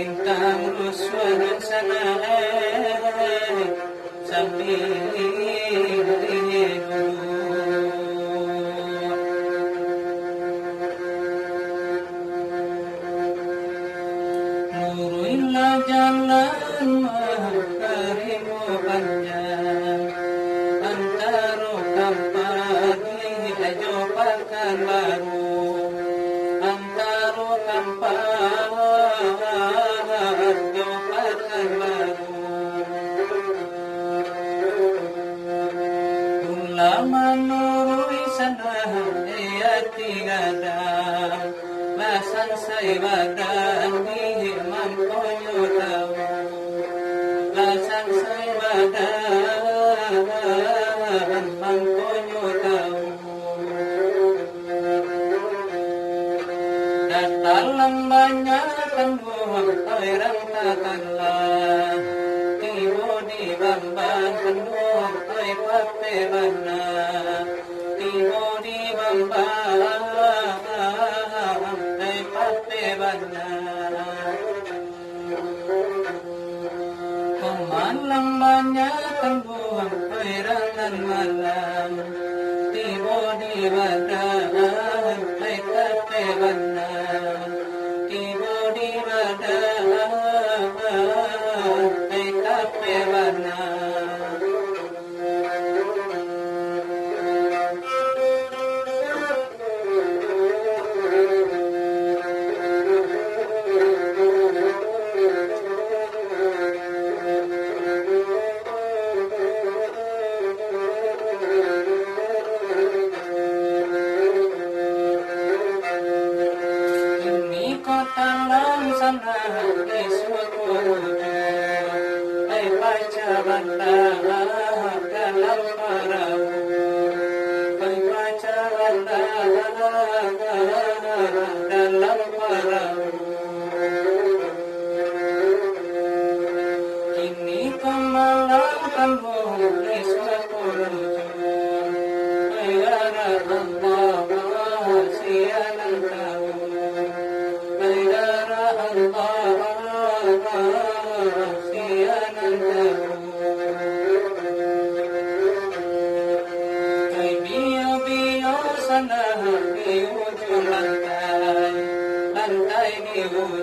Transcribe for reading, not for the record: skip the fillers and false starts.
bintang ruswa sana sambil nurullah jalan karimu panjang antara kampar hijau pakan baru antara kampar hijau pakan baru ulama nurui sana dia tigadang masan saya badan imam konyo tahu masan saya badan imam konyo tahu dalam banyak buang orang takkanlah tibo di bambang penduang pape bana tibo di bambang pape bana pemalam banyak buang orang malam tibo di badan pape bana tibo di badan pape bana dalam perahu, baca dalam perahu. Kini kemalang kamu risakul bayara Allah sianan tahu bayara Allah sianan tahu. Lantai di ujung